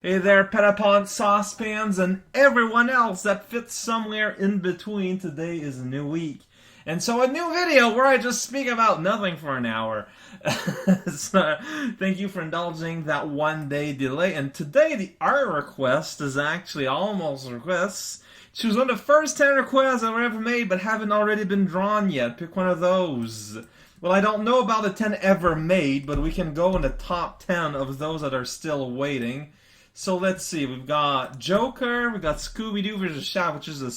Hey there, Petapont saucepans, and everyone else that fits somewhere in between. Today is a new week. And so a new video where I just speak about nothing for an hour. So, thank you for indulging that 1 day delay. And today the art request is actually almost requests. She was one of the first 10 requests I ever made, but haven't already been drawn yet. Pick one of those. Well, I don't know about the 10 ever made, but we can go in the top 10 of those that are still waiting. So let's see, we've got Joker, we've got Scooby-Doo vs. Shaft, which is a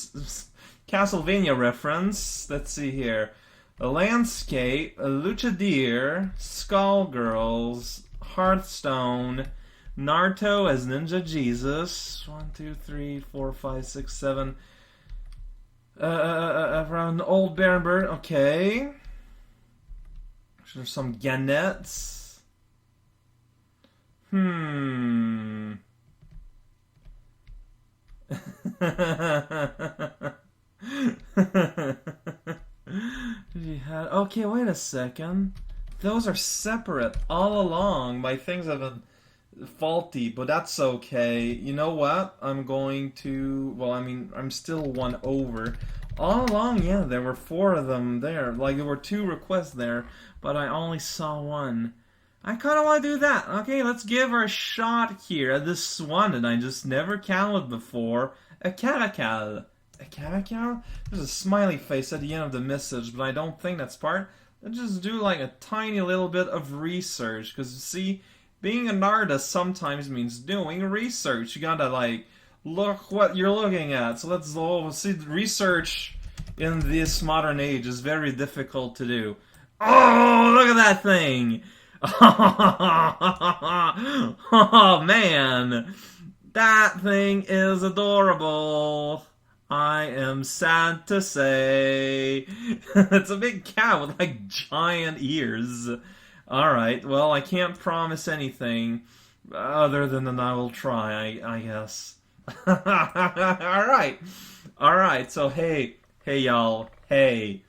Castlevania reference. Let's see here. A Landscape, a Luchadeer, Skullgirls, Hearthstone, Naruto as Ninja Jesus. 1, 2, 3, 4, 5, 6, 7. Around Old Baron Bird, okay. There's some Ganets. Okay, wait a second. Those are separate all along. My things have been faulty, but that's okay. You know what? I'm going to. Well, I'm still one over. All along, yeah, there were 4 of them there. Like, there were 2 requests there, but I only saw 1. I kind of want to do that. Okay, let's give her a shot here at this one that I just never counted before. A caracal. A caracal? There's a smiley face at the end of the message, but I don't think that's part. Let's just do like a tiny little bit of research, because see, being an artist sometimes means doing research. You gotta like look what you're looking at. So let's see. Research in this modern age is very difficult to do. Oh, look at that thing! Oh man, that thing is adorable. I am sad to say. It's a big cat with like giant ears. Alright, well, I can't promise anything other than that I will try, I guess. Alright. Alright, so hey y'all. Hey.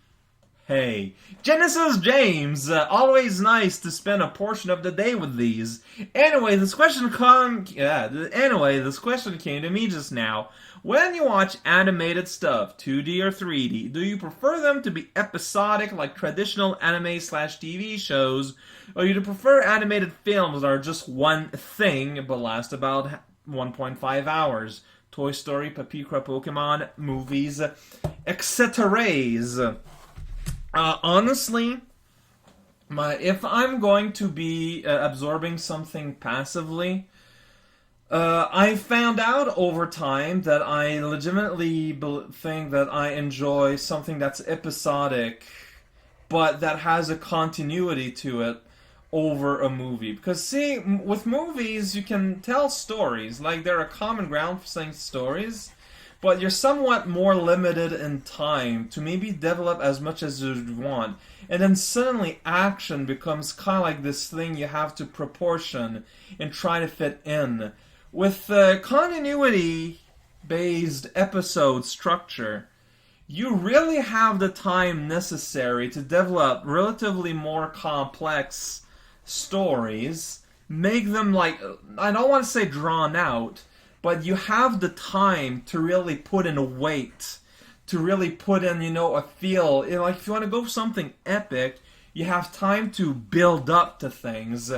Genesis James, always nice to spend a portion of the day with these. Anyway, this question came to me just now. When you watch animated stuff, 2D or 3D, do you prefer them to be episodic like traditional anime/TV shows, or do you prefer animated films that are just one thing but last about 1.5 hours? Toy Story, Papikra Pokemon, movies, etc. Honestly, if I'm going to be absorbing something passively, I found out over time that I legitimately think that I enjoy something that's episodic, but that has a continuity to it over a movie. Because see, with movies, you can tell stories. Like, they're a common ground for saying stories, but you're somewhat more limited in time to maybe develop as much as you want. And then suddenly action becomes kind of like this thing you have to proportion and try to fit in. With continuity-based episode structure, you really have the time necessary to develop relatively more complex stories, make them like, I don't want to say drawn out, but you have the time to really put in a weight, to really put in, a feel. Like, if you want to go for something epic, you have time to build up to things,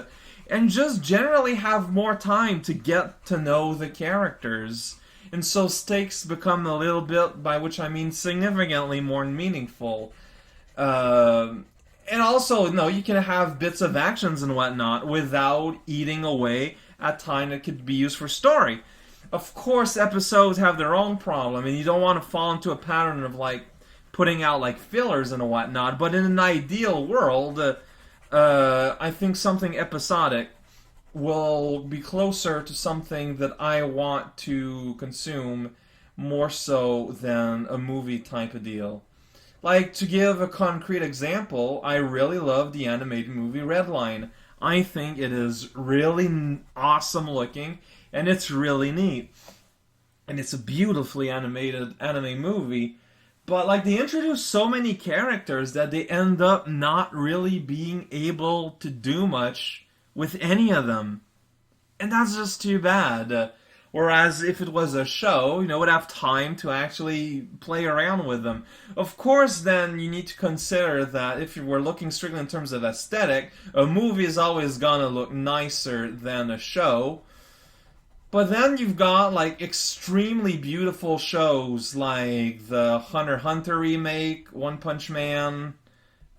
and just generally have more time to get to know the characters. And so stakes become a little bit, by which I mean significantly more meaningful. And also, you can have bits of actions and whatnot without eating away at time that could be used for story. Of course, episodes have their own problem, and you don't want to fall into a pattern of, like, putting out, like, fillers and whatnot, but in an ideal world, I think something episodic will be closer to something that I want to consume more so than a movie type of deal. Like, to give a concrete example, I really love the animated movie Redline. I think it is really awesome looking, and it's really neat. And it's a beautifully animated anime movie. But, like, they introduce so many characters that they end up not really being able to do much with any of them. And that's just too bad. Whereas if it was a show, would have time to actually play around with them. Of course, then you need to consider that if you were looking strictly in terms of aesthetic, a movie is always gonna look nicer than a show. But then you've got like extremely beautiful shows like the Hunter x Hunter remake, One Punch Man,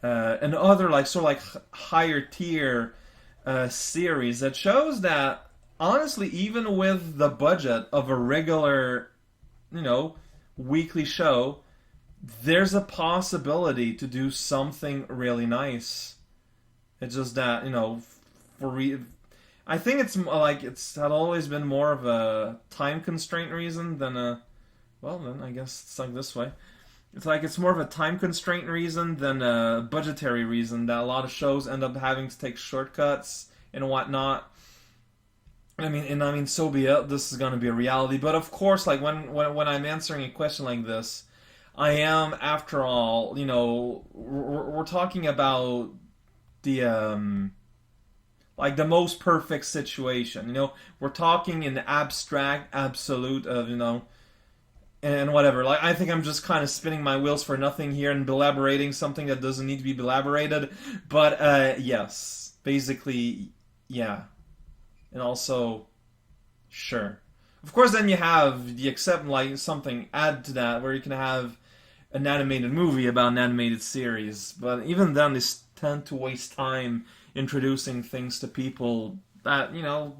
and other like sort of like higher tier series that shows that honestly, even with the budget of a regular, weekly show, there's a possibility to do something really nice. It's just that, I think it's like it's had always been more of a time constraint reason than a, well then I guess it's like this way. It's like it's more of a time constraint reason than a budgetary reason that a lot of shows end up having to take shortcuts and whatnot. I mean, so be it. This is going to be a reality. But of course, like when I'm answering a question like this, I am, after all, we're talking about the like the most perfect situation. We're talking in abstract, absolute of and whatever. Like I think I'm just kind of spinning my wheels for nothing here and elaborating something that doesn't need to be elaborated. But yes, basically, yeah. And also, sure. Of course, then you have the like something add to that where you can have an animated movie about an animated series. But even then, they tend to waste time introducing things to people that,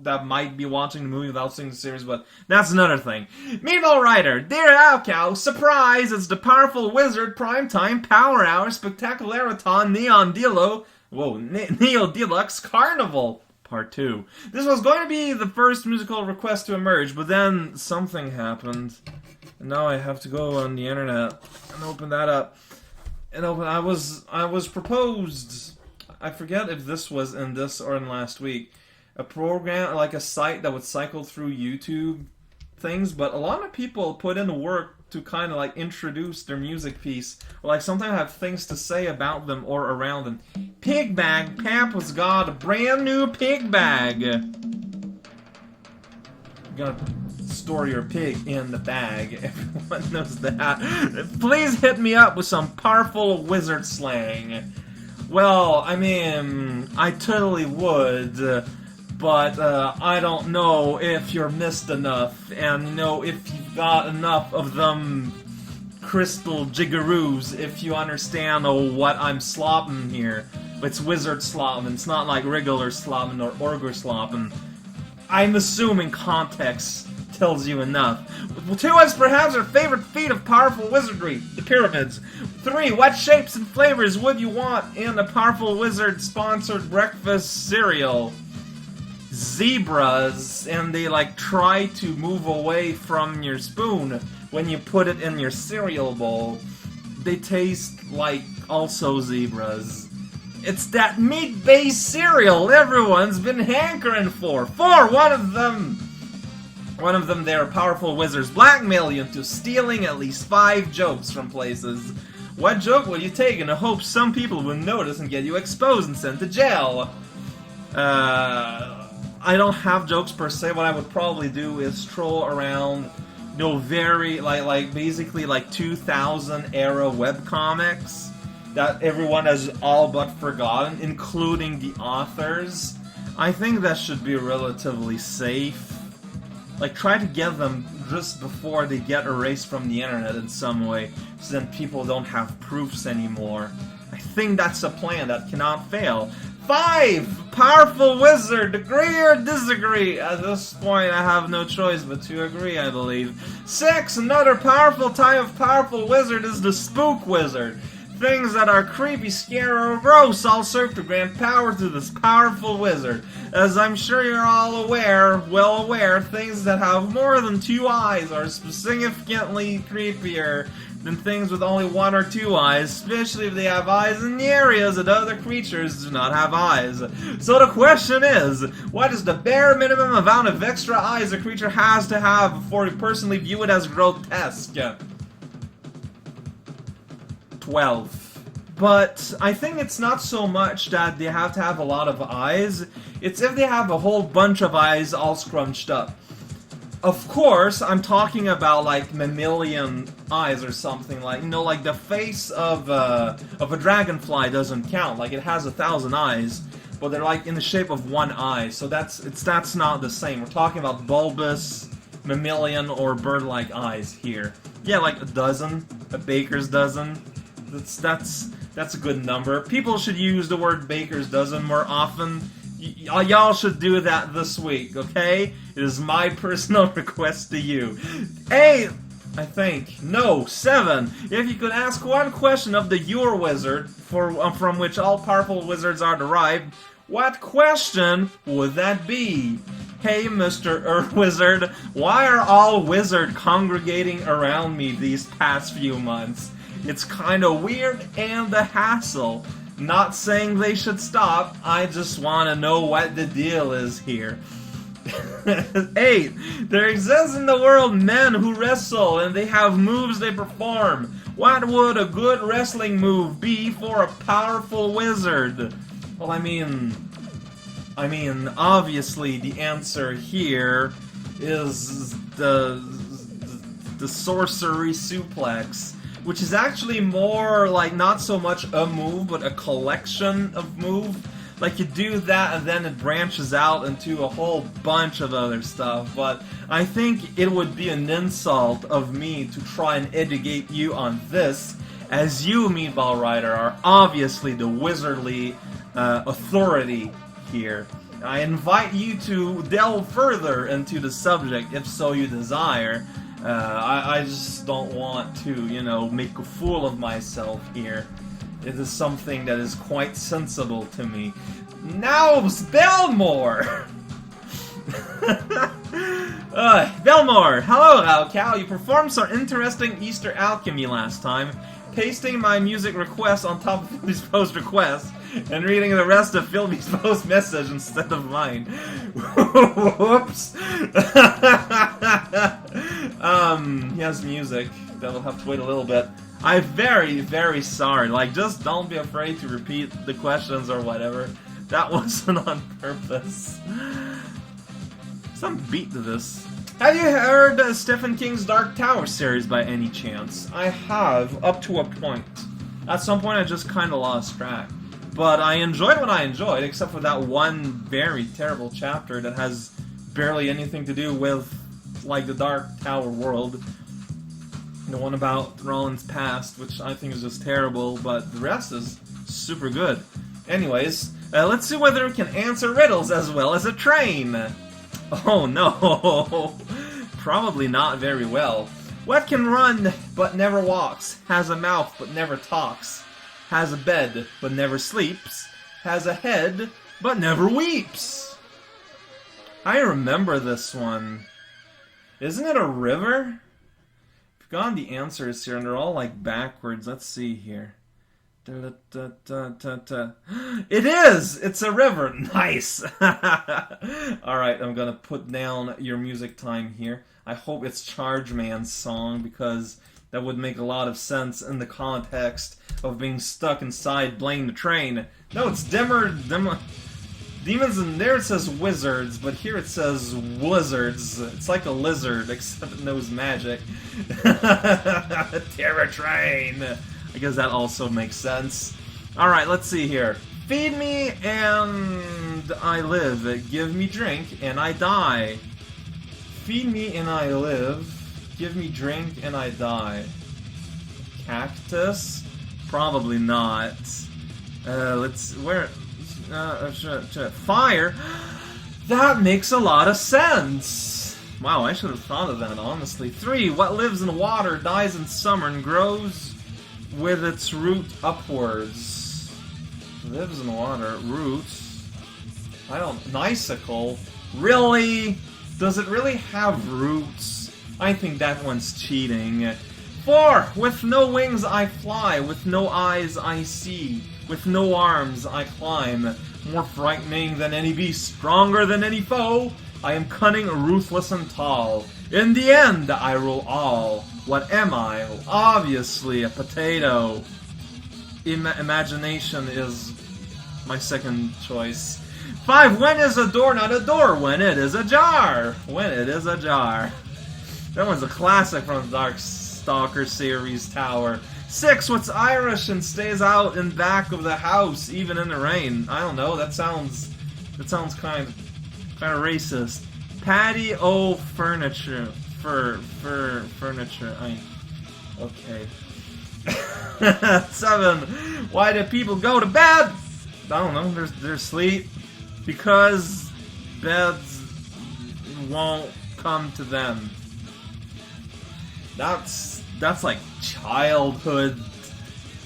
that might be watching the movie without seeing the series, but that's another thing. Meatball Rider, Dear Alcow, surprise, it's the Powerful Wizard Primetime Power Hour Spectacularathon Neon Neo Deluxe Carnival. Part 2. This was going to be the first musical request to emerge, but then something happened. And now I have to go on the internet and open that up. And I was proposed, I forget if this was in this or in last week, a program, like a site that would cycle through YouTube things, but a lot of people put in the work to kind of like introduce their music piece, or like sometimes have things to say about them or around them. Pig bag, Papa's got a brand new pig bag. You're gonna store your pig in the bag. Everyone knows that. Please hit me up with some powerful wizard slang. Well, I mean, I totally would. But I don't know if you're missed enough, and if you've got enough of them crystal jiggaroos, if you understand what I'm slopping here. It's wizard slopping, it's not like regular slopping or ogre slopping. I'm assuming context tells you enough. 2 is perhaps our favorite feat of powerful wizardry, the pyramids. 3, what shapes and flavors would you want in a Powerful Wizard sponsored breakfast cereal? Zebras, and they like try to move away from your spoon when you put it in your cereal bowl. They taste like also zebras. It's that meat-based cereal everyone's been hankering for. 4, one of them their powerful wizards blackmail you into stealing at least 5 jokes from places. What joke will you take in the hope some people will notice and get you exposed and sent to jail? I don't have jokes per se. What I would probably do is troll around, very like basically like 2000 era webcomics that everyone has all but forgotten, including the authors. I think that should be relatively safe. Like try to get them just before they get erased from the internet in some way, so then people don't have proofs anymore. I think that's a plan that cannot fail. 5! Powerful Wizard, agree or disagree? At this point, I have no choice but to agree, I believe. 6! Another powerful type of Powerful Wizard is the Spook Wizard. Things that are creepy, scary, or gross all serve to grant power to this powerful wizard. As I'm sure you're all well aware, things that have more than 2 eyes are significantly creepier than things with only 1 or 2 eyes, especially if they have eyes in the areas that other creatures do not have eyes. So the question is, what is the bare minimum amount of extra eyes a creature has to have before you personally view it as grotesque? 12. But I think it's not so much that they have to have a lot of eyes, it's if they have a whole bunch of eyes all scrunched up. Of course, I'm talking about like mammalian eyes or something, like, you know, like the face of a dragonfly doesn't count. Like, it has 1,000 eyes, but they're like in the shape of one eye, so that's not the same. We're talking about bulbous mammalian or bird-like eyes here. Yeah, like a dozen, a baker's dozen. That's a good number. People should use the word baker's dozen more often. Y'all should do that this week, okay? It is my personal request to you. 8, I think. No, 7. If you could ask one question of the Your Wizard, from which all powerful wizards are derived, what question would that be? Hey, Mr. Earth Wizard, why are all wizards congregating around me these past few months? It's kinda weird and a hassle. Not saying they should stop, I just wanna know what the deal is here. 8. There exists in the world men who wrestle, and they have moves they perform. What would a good wrestling move be for a powerful wizard? Well, I mean, obviously the answer here is the sorcery suplex, which is actually more like not so much a move, but a collection of moves. Like, you do that and then it branches out into a whole bunch of other stuff, but I think it would be an insult of me to try and educate you on this, as you, Meatball Rider, are obviously the wizardly authority here. I invite you to delve further into the subject, if so you desire. I just don't want to, you know, make a fool of myself here. It is something that is quite sensible to me. Now, Belmore! Belmore! Hello, Raocow. You performed some interesting Easter alchemy last time, pasting my music request on top of Philby's post request, and reading the rest of Philby's post message instead of mine. Whoops! He has music. That'll have to wait a little bit. I'm very, very sorry. Like, just don't be afraid to repeat the questions or whatever. That wasn't on purpose. Some beat to this. Have you heard Stephen King's Dark Tower series by any chance? I have, up to a point. At some point I just kinda lost track. But I enjoyed what I enjoyed, except for that one very terrible chapter that has barely anything to do with, like, the Dark Tower world. The one about Roland's past, which I think is just terrible, but the rest is super good. Anyways, let's see whether it can answer riddles as well as a train. Oh no, probably not very well. What can run but never walks, has a mouth but never talks, has a bed but never sleeps, has a head but never weeps? I remember this one. Isn't it a river? I've gotten the answers here, and they're all, like, backwards. Let's see here. It is! It's a river! Nice! Alright, I'm gonna put down your music time here. I hope it's Charge Man's song, because that would make a lot of sense in the context of being stuck inside Blame the Train. No, it's Demons, and there it says wizards, but here it says blizzards. It's like a lizard, except it knows magic. Terror Train! I guess that also makes sense. Alright, let's see here. Feed me and I live. Give me drink and I die. Feed me and I live. Give me drink and I die. Cactus? Probably not. Fire? That makes a lot of sense! Wow, I should have thought of that, honestly. 3. What lives in water, dies in summer, and grows with its root upwards? Lives in water, roots. Icicle? Really? Does it really have roots? I think that one's cheating. 4. With no wings I fly, with no eyes I see, with no arms I climb. More frightening than any beast, stronger than any foe. I am cunning, ruthless, and tall. In the end, I rule all. What am I? Well, obviously a potato. imagination is my second choice. 5. When is a door not a door? When it is ajar. When it is ajar. That one's a classic from the Darkstalker series tower. 6. What's Irish and stays out in back of the house even in the rain? I don't know. That sounds kind of racist. Patio furniture. Furniture. Okay. 7. Why do people go to bed? I don't know. There's sleep. Because beds won't come to them. That's like childhood,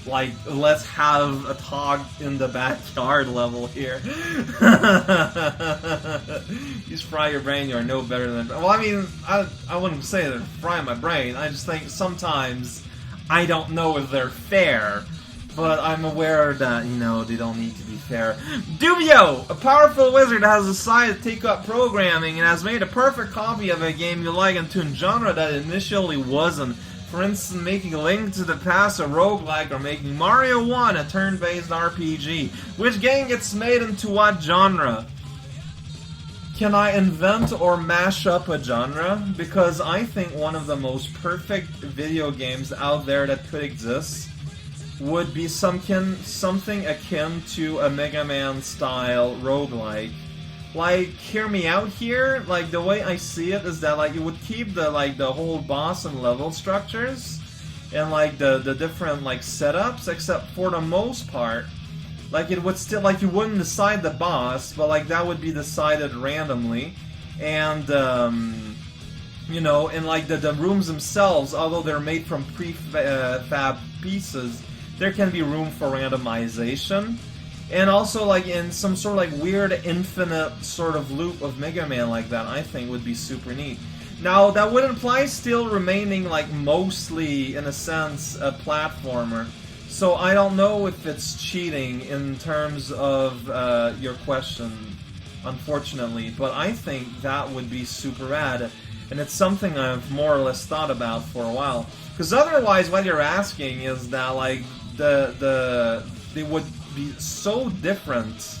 like, let's have a talk in the backyard level here. You fry your brain, you are no better than... Well, I mean, I wouldn't say they're frying my brain. I just think sometimes I don't know if they're fair. But I'm aware that, you know, they don't need to be fair. Dubio! A powerful wizard has decided to take up programming and has made a perfect copy of a game you like into a genre that initially wasn't. For instance, making Link to the Past a roguelike or making Mario 1 a turn-based RPG. Which game gets made into what genre? Can I invent or mash up a genre? Because I think one of the most perfect video games out there that could exist would be something akin to a Mega Man style roguelike. Like, hear me out here, like, the way I see it is that, like, you would keep the whole boss and level structures and, like, the different, like, setups, except for the most part, like, it would still, like, you wouldn't decide the boss, but, like, that would be decided randomly, and, you know, and, like, the rooms themselves, although they're made from prefab pieces, there can be room for randomization. And also, like, in some sort of, like, weird infinite sort of loop of Mega Man like that, I think would be super neat. Now, that would imply still remaining, like, mostly, in a sense, a platformer. So I don't know if it's cheating in terms of your question, unfortunately. But I think that would be super rad. And it's something I've more or less thought about for a while. Because otherwise, what you're asking is that, like, they would be so different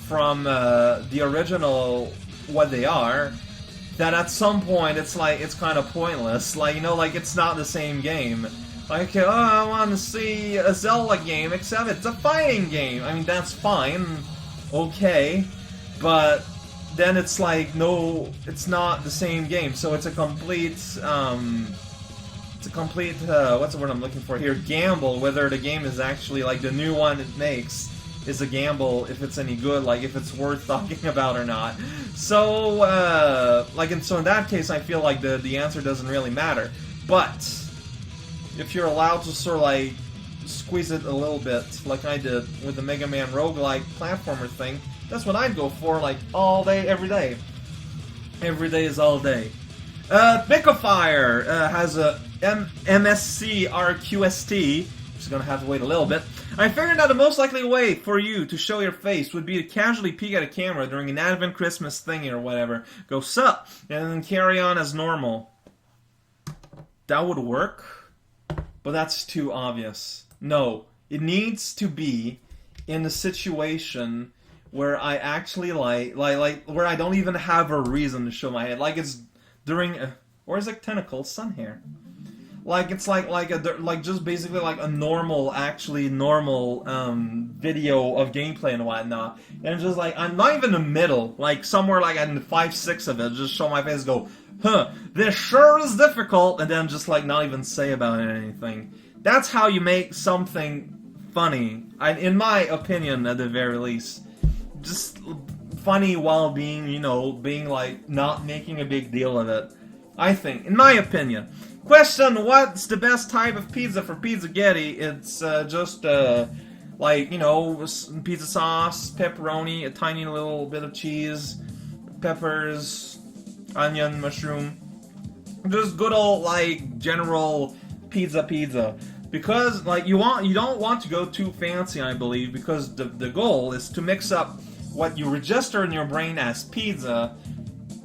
from the original what they are that at some point it's like it's kind of pointless. Like, you know, like, it's not the same game. Like, oh, I want to see a Zelda game, except it's a fighting game. I mean, that's fine, okay, but then it's like, no, it's not the same game. So it's a complete what's the word I'm looking for here? Gamble, whether the game is actually, like, the new one it makes is a gamble, if it's any good, like, if it's worth talking about or not. So, so in that case, I feel like the answer doesn't really matter. But, if you're allowed to sort of, like, squeeze it a little bit, like I did with the Mega Man roguelike platformer thing, that's what I'd go for, like, all day, every day. Every day is all day. Bicofire has a MSC RQST. Just gonna have to wait a little bit. I figured out the most likely way for you to show your face would be to casually peek at a camera during an Advent Christmas thingy or whatever. Go sup, and then carry on as normal. That would work, but that's too obvious. No, it needs to be in a situation where I actually like where I don't even have a reason to show my head. Like, it's during or is it tentacles, sun hair? Like, it's like just basically like a normal video of gameplay and whatnot, and just like I'm not even in the middle, like somewhere like in 5-6 of it, just show my face, go, huh, this sure is difficult, and then just like not even say about it anything. That's how you make something funny, in my opinion, at the very least. Just funny while being, you know, being like not making a big deal of it. I think, in my opinion. Question: what's the best type of pizza for Pizzaghetti? It's just like, you know, pizza sauce, pepperoni, a tiny little bit of cheese, peppers, onion, mushroom. Just good old, like, general pizza. Because, like, you don't want to go too fancy, I believe, because the goal is to mix up what you register in your brain as pizza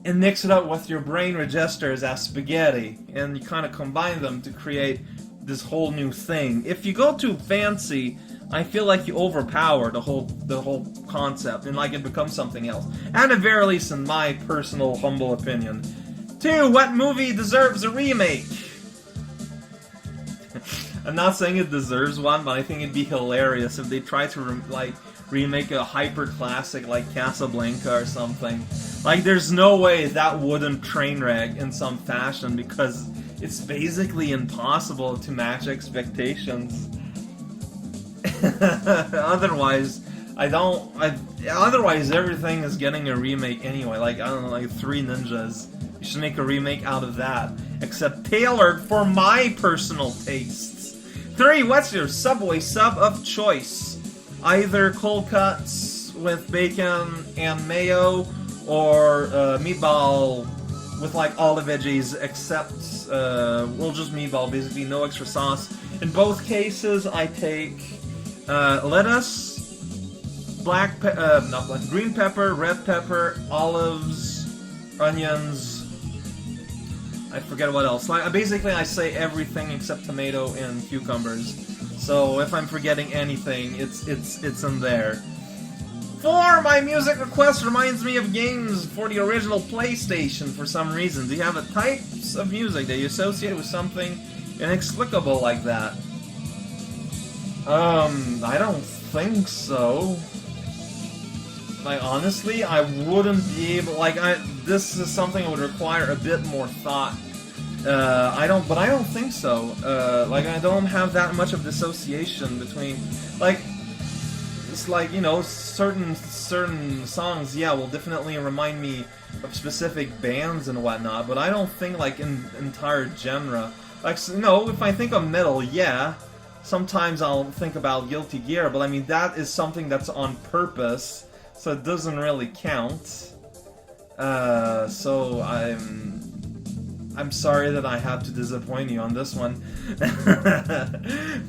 and mix it up with your brain registers as spaghetti, and you kind of combine them to create this whole new thing. If you go too fancy, I feel like you overpower the whole concept, and like it becomes something else. At the very least, in my personal humble opinion. 2. What movie deserves a remake? I'm not saying it deserves one, but I think it'd be hilarious if they tried to remake a hyper classic like Casablanca or something. Like, there's no way that wouldn't train wreck in some fashion, because it's basically impossible to match expectations. Otherwise, otherwise everything is getting a remake anyway. Like, I don't know, like Three Ninjas. You should make a remake out of that, except tailored for my personal tastes. 3. What's your Subway sub of choice? Either cold cuts with bacon and mayo, or meatball with like all the veggies except, well, just meatball, basically, no extra sauce. In both cases, I take lettuce, green pepper, red pepper, olives, onions. I forget what else. Like, basically, I say everything except tomato and cucumbers. So if I'm forgetting anything, it's in there. 4. My music request reminds me of games for the original PlayStation for some reason. Do you have a types of music that you associate with something inexplicable like that? I don't think so. Like, honestly, I wouldn't be able, like, this is something that would require a bit more thought. I don't think so. Like, I don't have that much of dissociation between, like, it's like, you know, certain songs, yeah, will definitely remind me of specific bands and whatnot, but I don't think, like, in entire genre. Like, no, if I think of metal, yeah, sometimes I'll think about Guilty Gear, but I mean, that is something that's on purpose, so it doesn't really count. So I'm sorry that I have to disappoint you on this one.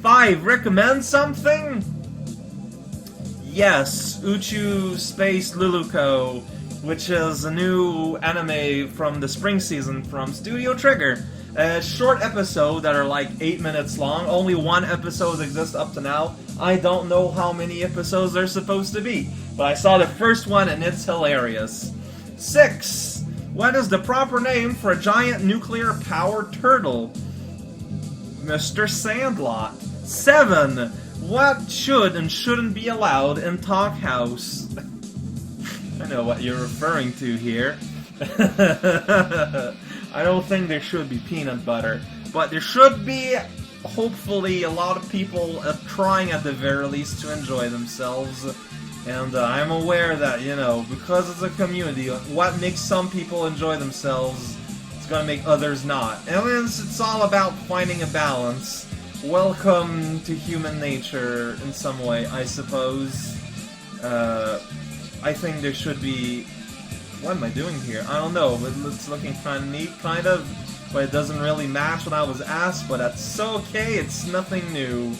5. Recommend something? Yes, Uchu Space Luluko, which is a new anime from the spring season from Studio Trigger. A short episode that are like 8 minutes long. Only one episode exists up to now. I don't know how many episodes there's supposed to be, but I saw the first one and it's hilarious. 6. What is the proper name for a giant nuclear-powered turtle? Mr. Sandlot. 7. What should and shouldn't be allowed in Talk House? I know what you're referring to here. I don't think there should be peanut butter, but there should be, hopefully, a lot of people trying at the very least to enjoy themselves. And I'm aware that, you know, because it's a community, what makes some people enjoy themselves is going to make others not. And it's all about finding a balance. Welcome to human nature in some way, I suppose. I think there should be... What am I doing here? I don't know, but it's looking kind of neat, kind of. But it doesn't really match what I was asked, but that's okay, it's nothing new.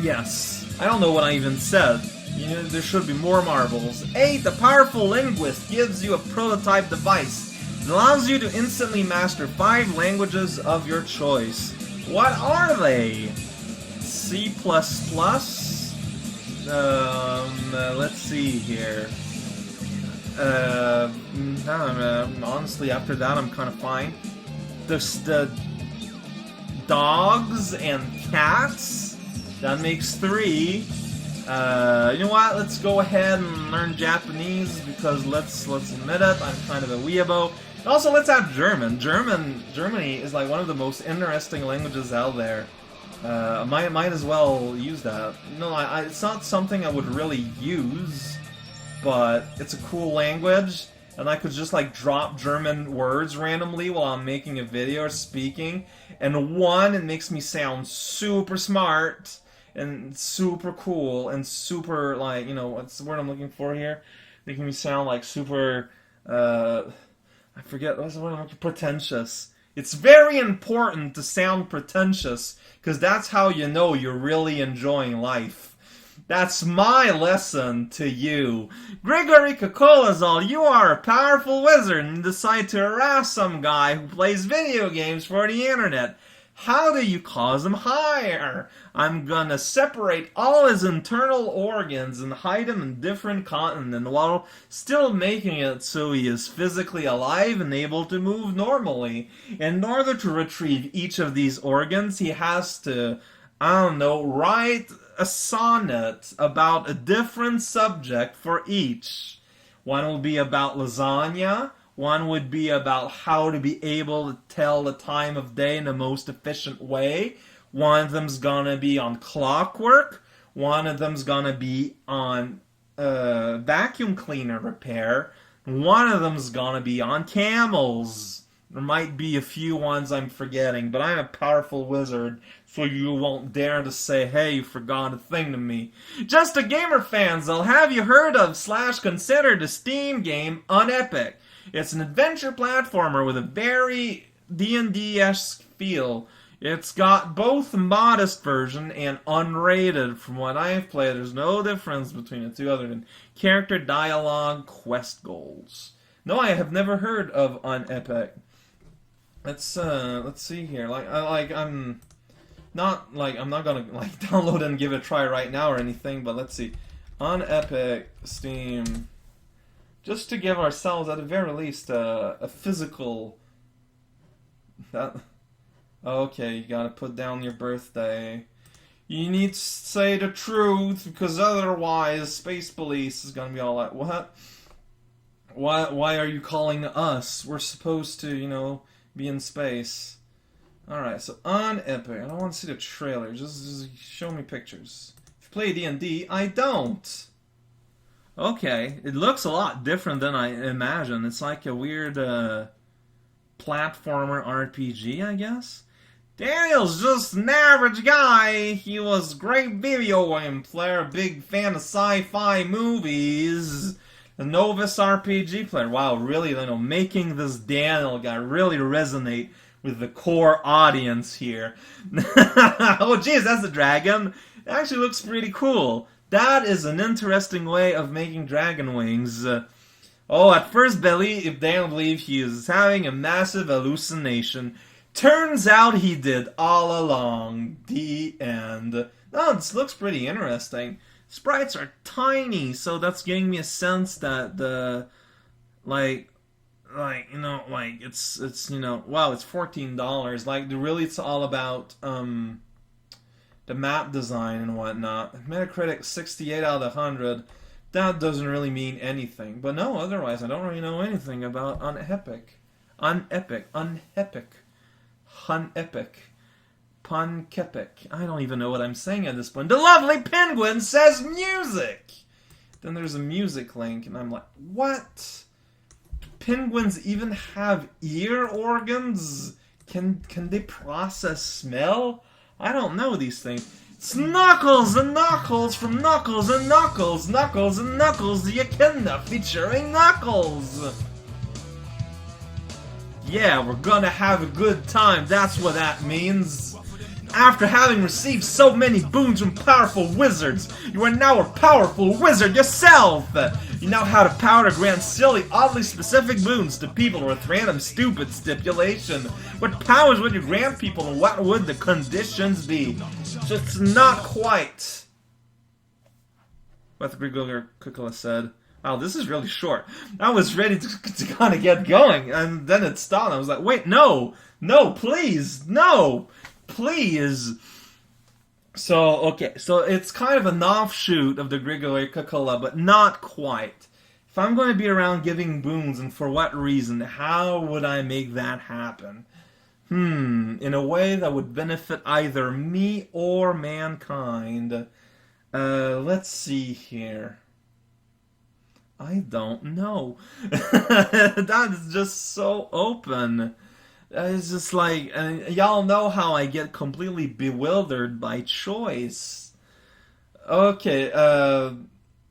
Yes. I don't know what I even said. You know, there should be more marbles. 8. The powerful linguist gives you a prototype device. It allows you to instantly master 5 languages of your choice. What are they? C++? Let's see here. Honestly, after that, I'm kind of fine. The dogs and cats, that makes 3. You know what? Let's go ahead and learn Japanese, because let's admit it, I'm kind of a weeabo. And also, let's have German. Germany is like one of the most interesting languages out there. Might as well use that. No, it's not something I would really use, but it's a cool language, and I could just like drop German words randomly while I'm making a video or speaking, and one, it makes me sound super smart, and super cool, and super, like, you know, what's the word I'm looking for here? Making me sound like super, I forget, what's the word I'm looking for? Pretentious. It's very important to sound pretentious, because that's how you know you're really enjoying life. That's my lesson to you. Grigory Kokolazol, you are a powerful wizard and decide to harass some guy who plays video games for the internet. How do you cause him higher? I'm gonna separate all his internal organs and hide him in different continents while still making it so he is physically alive and able to move normally. In order to retrieve each of these organs, he has to, I don't know, write a sonnet about a different subject for each. One will be about lasagna. One would be about how to be able to tell the time of day in the most efficient way. One of them's gonna be on clockwork. One of them's gonna be on vacuum cleaner repair. One of them's gonna be on camels. There might be a few ones I'm forgetting, but I'm a powerful wizard, so you won't dare to say, hey, you forgot a thing to me. Just a gamer fans, I'll have you heard of / considered the Steam game Unepic. It's an adventure platformer with a very D&D-esque feel. It's got both the modest version and unrated. From what I've played, there's no difference between the two other than character dialogue, quest goals. No, I have never heard of Unepic. Let's see here. I'm not gonna download and give it a try right now or anything, but let's see. Unepic, Steam. Just to give ourselves, at the very least, a physical... Okay, you gotta put down your birthday. You need to say the truth, because otherwise Space Police is gonna be all like, what? Why are you calling us? We're supposed to, be in space. Alright, so Unepic. I don't want to see the trailer. Just show me pictures. If you play D&D, I don't! Okay, it looks a lot different than I imagined. It's like a weird platformer RPG, I guess? Daniel's just an average guy. He was a great video game player, a big fan of sci-fi movies, a novice RPG player. Wow, really, making this Daniel guy really resonate with the core audience here. Oh, geez, that's a dragon. It actually looks pretty cool. That is an interesting way of making dragon wings. At first if Daniel believed he is having a massive hallucination. Turns out he did all along. The end. Oh, this looks pretty interesting. Sprites are tiny, so that's giving me a sense that it's wow, it's $14. Really it's all about the map design and whatnot. Metacritic 68 out of 100. That doesn't really mean anything. But no, otherwise I don't really know anything about Unepic. Punkepic. I don't even know what I'm saying at this point. The lovely penguin says music! Then there's a music link, and I'm like, what? Penguins even have ear organs? Can they process smell? I don't know these things. It's Knuckles and Knuckles from Knuckles and Knuckles, Knuckles and Knuckles the Echidna featuring Knuckles. Yeah, we're gonna have a good time, that's what that means. After having received so many boons from powerful wizards, you are now a powerful wizard yourself! You now have the power to grant silly, oddly specific boons to people with random, stupid stipulation. What powers would you grant people, and what would the conditions be? Just not quite what the Grigula said. Wow, this is really short. I was ready to kind of get going, and then it stopped. I was like, wait, no, please, no, please. So it's kind of an offshoot of the Grigula, but not quite. If I'm going to be around giving boons, and for what reason, how would I make that happen? In a way that would benefit either me or mankind. Let's see here. I don't know. That is just so open. It's just like, y'all know how I get completely bewildered by choice. Okay,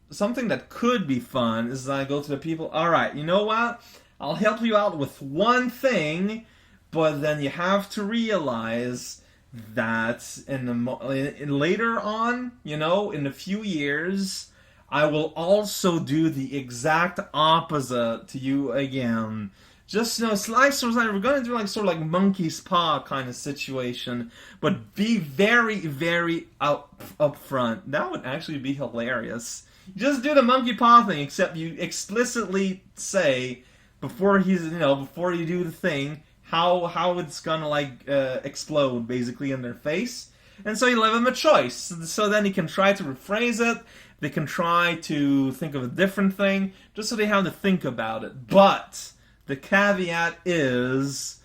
something that could be fun is I go to the people, alright, you know what? I'll help you out with one thing, but then you have to realize that later on, in a few years, I will also do the exact opposite to you again. Just, slice or something. We're gonna do like sort of like monkey's paw kind of situation, but be very, very up front. That would actually be hilarious. Just do the monkey paw thing, except you explicitly say before before you do the thing, how it's gonna like explode basically in their face, and so you leave them a choice. So then you can try to rephrase it. They can try to think of a different thing, just so they have to think about it. But the caveat is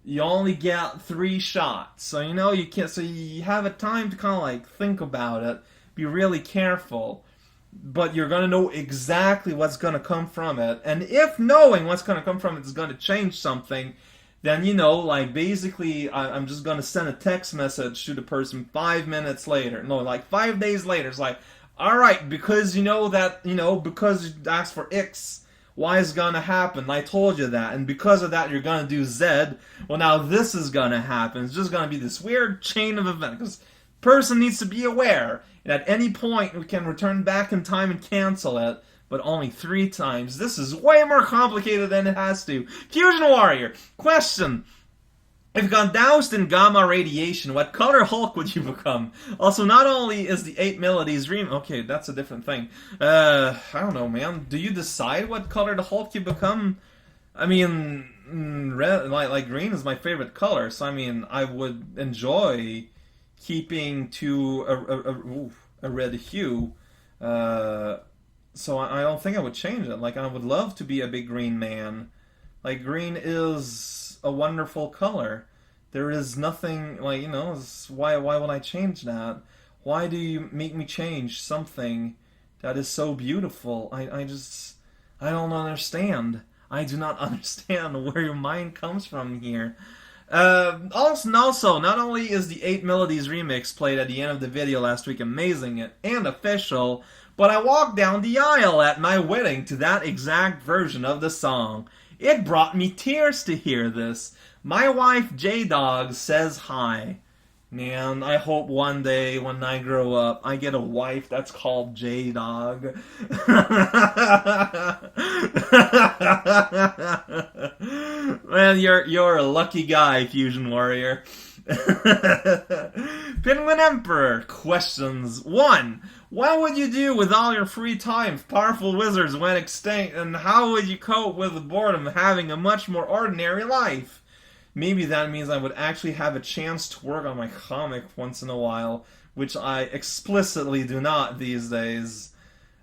you only get 3 shots. So you can't. So you have a time to kind of like think about it. Be really careful. But you're gonna know exactly what's gonna come from it. And if knowing what's gonna come from it is gonna change something, then like basically I'm just gonna send a text message to the person 5 minutes later. No, like 5 days later. It's like, all right, because because you asked for X, Y is gonna happen. I told you that, and because of that, you're gonna do Z. Well, now this is gonna happen. It's just gonna be this weird chain of events. Because person needs to be aware, and at any point we can return back in time and cancel it, but only 3 times. This is way more complicated than it has to. Fusion Warrior, question. If you got doused in gamma radiation, what color Hulk would you become? Also, not only is the 8 Melodies dream... Okay, that's a different thing. I don't know, man. Do you decide what color the Hulk you become? I mean, red, like green is my favorite color, so I mean, I would enjoy keeping to a red hue. So I don't think I would change it. Like, I would love to be a big green man. Like, green is a wonderful color. There is nothing, like, why would I change that? Why do you make me change something that is so beautiful? I don't understand. I do not understand where your mind comes from here. Also, not only is the 8 Melodies remix played at the end of the video last week amazing and official, but I walked down the aisle at my wedding to that exact version of the song. It brought me tears to hear this. My wife, J-Dog, says hi. Man, I hope one day when I grow up, I get a wife that's called J-Dog. Man, you're a lucky guy, Fusion Warrior. Penguin Emperor questions 1. What would you do with all your free time if powerful wizards went extinct, and how would you cope with the boredom of having a much more ordinary life? Maybe that means I would actually have a chance to work on my comic once in a while, which I explicitly do not these days.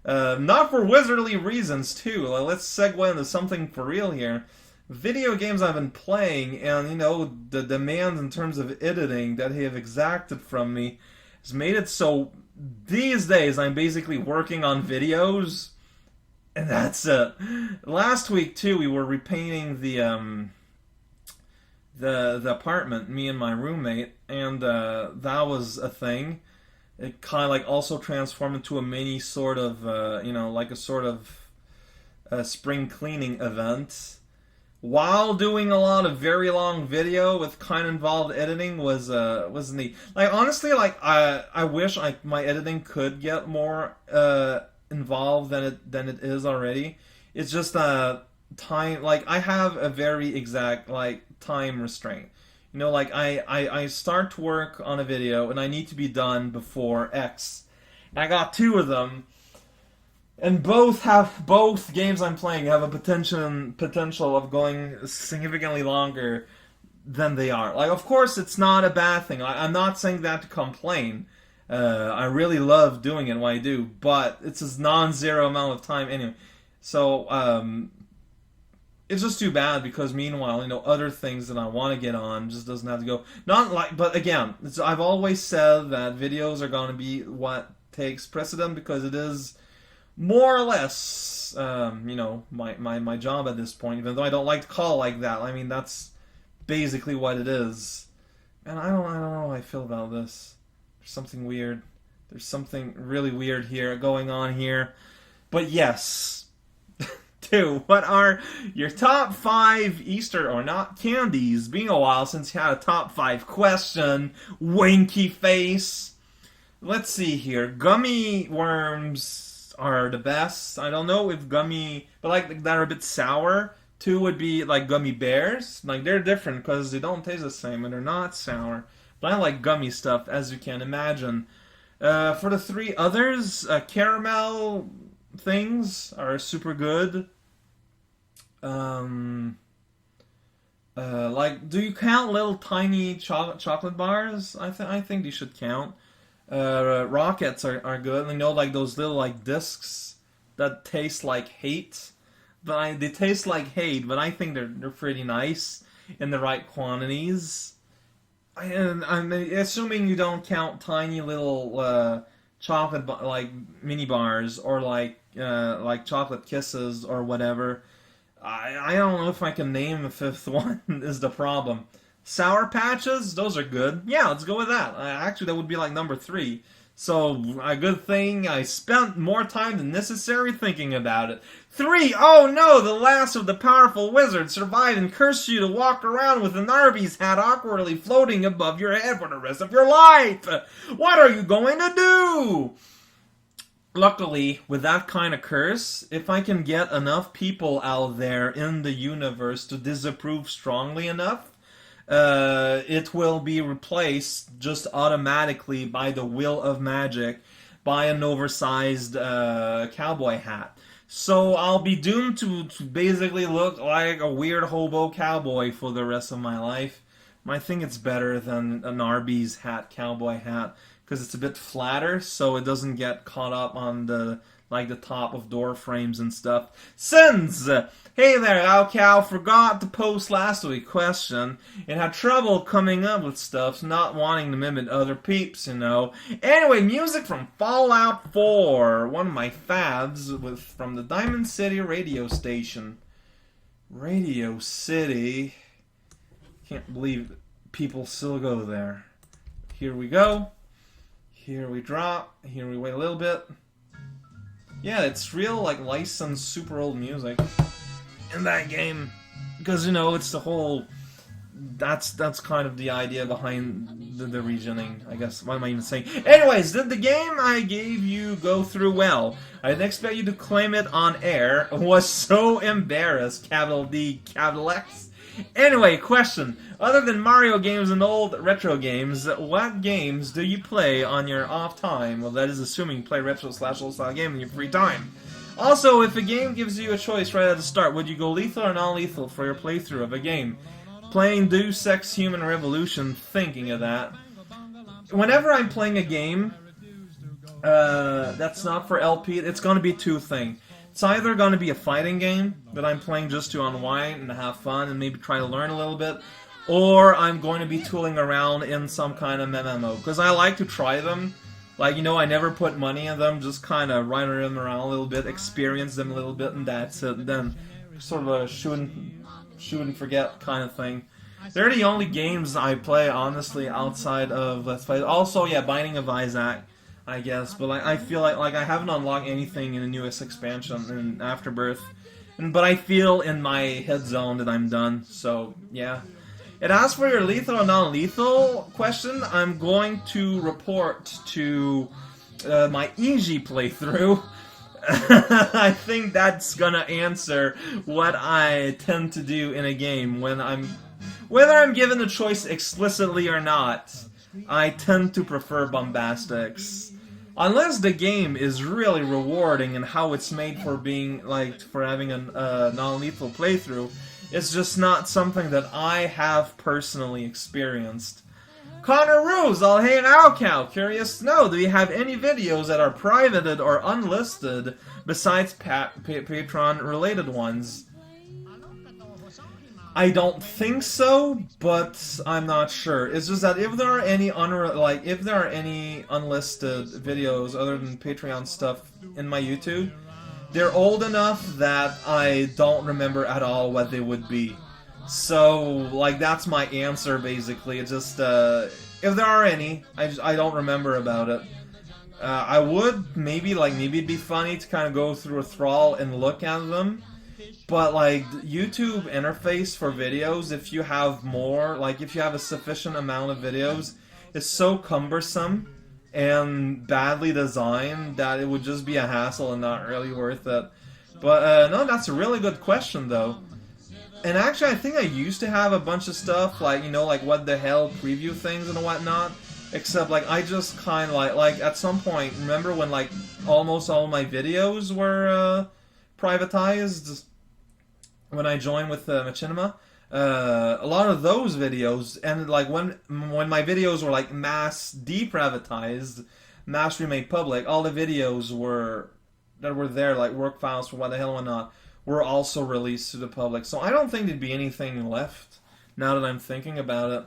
Not for wizardly reasons, too. Let's segue into something for real here. Video games I've been playing, and, the demands in terms of editing that they have exacted from me has made it so these days I'm basically working on videos, and that's it. Last week, too, we were repainting the apartment, me and my roommate, and that was a thing. It kind of like also transformed into a mini sort of, like a sort of spring cleaning event. While doing a lot of very long video with kind of involved editing was neat. Like, honestly, like I wish my editing could get more involved than it is already. It's just time. Like, I have a very exact time restraint. Like I start to work on a video and I need to be done before X. And I got 2 of them. And both games I'm playing have a potential of going significantly longer than they are. Like, of course, it's not a bad thing. I'm not saying that to complain. I really love doing it when I do, but it's a non-zero amount of time anyway. So, it's just too bad because meanwhile, other things that I want to get on just doesn't have to go. But again, I've always said that videos are going to be what takes precedent because it is more or less, my job at this point, even though I don't like to call it like that. I mean, that's basically what it is. And I don't know how I feel about this. There's something weird. There's something really weird here going on here. But yes. 2. What are your top 5 Easter or not candies? Been a while since you had a top 5 question. Winky face. Let's see here. Gummy worms are the best. I don't know if gummy, but that are a bit sour. Two would be like gummy bears. Like they're different because they don't taste the same and they're not sour. But I like gummy stuff, as you can imagine. For the three others, caramel things are super good. Like, do you count little tiny chocolate bars? I think they should count. Rockets are good. You know, like those little like discs that taste like hate. But they taste like hate, but I think they're pretty nice in the right quantities. I'm assuming you don't count tiny little chocolate like mini bars or like chocolate kisses or whatever. I don't know if I can name a fifth one. Is the problem? Sour Patches, those are good. Yeah, let's go with that. Actually, that would be like number 3. So, a good thing I spent more time than necessary thinking about it. 3, oh no, the last of the powerful wizards survived and cursed you to walk around with an Arby's hat awkwardly floating above your head for the rest of your life. What are you going to do? Luckily, with that kind of curse, if I can get enough people out there in the universe to disapprove strongly enough, it will be replaced just automatically by the will of magic by an oversized cowboy hat. So I'll be doomed to basically look like a weird hobo cowboy for the rest of my life. I think it's better than an Arby's hat, cowboy hat, because it's a bit flatter, so it doesn't get caught up on the top of door frames and stuff. Sins! Hey there, Alcal. Forgot to post last week's question and had trouble coming up with stuff, not wanting to mimic other peeps, you know. Anyway, music from Fallout 4, one of my faves, from the Diamond City radio station. Radio City. Can't believe people still go there. Here we go. Here we drop. Here we wait a little bit. Yeah, it's real, like, licensed, super old music in that game. Because, you know, it's the whole... That's kind of the idea behind the regioning, I guess. What am I even saying? Anyways, did the game I gave you go through well? I didn't expect you to claim it on air. Was so embarrassed, capital D, capital X. Anyway, question. Other than Mario games and old retro games, what games do you play on your off time? Well, that is assuming you play retro/old-style game in your free time. Also, if a game gives you a choice right at the start, would you go lethal or non-lethal for your playthrough of a game? Playing Deus Ex Human Revolution, thinking of that. Whenever I'm playing a game that's not for LP, it's going to be two things. It's either going to be a fighting game that I'm playing just to unwind and have fun and maybe try to learn a little bit, or I'm going to be tooling around in some kind of MMO, because I like to try them. Like, you know, I never put money in them, just kind of run them around a little bit, experience them a little bit, and that's it. And then sort of a shoot and forget kind of thing. They're the only games I play, honestly, outside of Let's Play. Also, yeah, Binding of Isaac, I guess, but I feel like I haven't unlocked anything in the newest expansion in Afterbirth, but I feel in my head zone that I'm done. So yeah, it asks for your lethal or non-lethal question. I'm going to report to my easy playthrough. I think that's gonna answer what I tend to do in a game whether I'm given the choice explicitly or not. I tend to prefer bombastics. Unless the game is really rewarding and how it's made for being, like, for having a non-lethal playthrough, it's just not something that I have personally experienced. Connor Rose, I'll hey now, Cal. Curious to know, do you have any videos that are privated or unlisted besides Patreon-related ones? I don't think so, but I'm not sure. It's just that if there are any unlisted videos other than Patreon stuff in my YouTube, they're old enough that I don't remember at all what they would be. So, like, that's my answer basically. It's just if there are any, I don't remember about it. I would maybe it'd be funny to kind of go through a thrall and look at them. But, like, YouTube interface for videos, if you have more, like, if you have a sufficient amount of videos, is so cumbersome and badly designed that it would just be a hassle and not really worth it. But, no, that's a really good question, though. And actually, I think I used to have a bunch of stuff, like, you know, like what the hell preview things and whatnot. Except, like, I just kind of, like, at some point, remember when, like, almost all my videos were, privatized? When I joined with, Machinima? A lot of those videos, and, like, when my videos were, like, mass deprivatized, mass remade public, all the videos that were there, like, work files for what the hell and whatnot, were also released to the public. So I don't think there'd be anything left, now that I'm thinking about it.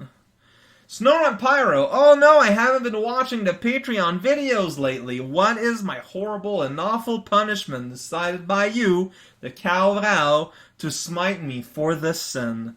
Snorunt Pyro, oh no, I haven't been watching the Patreon videos lately. What is my horrible and awful punishment decided by you, the Cow Rao, to smite me for this sin?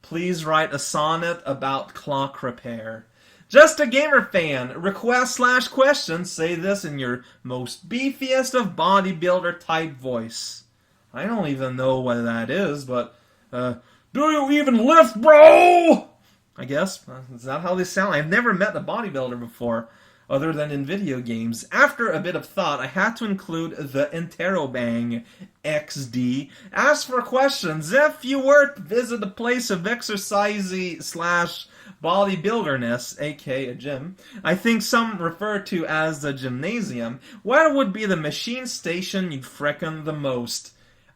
Please write a sonnet about clock repair. Just a gamer fan, request/question, say this in your most beefiest of bodybuilder type voice. I don't even know what that is, but, do you even lift, bro? I guess. Is that how they sound? I've never met a bodybuilder before, other than in video games. After a bit of thought, I had to include the Interrobang XD. As for questions, if you were to visit a place of exercise/bodybuilderness, aka a gym, I think some refer to as the gymnasium, what would be the machine station you'd frecken the most?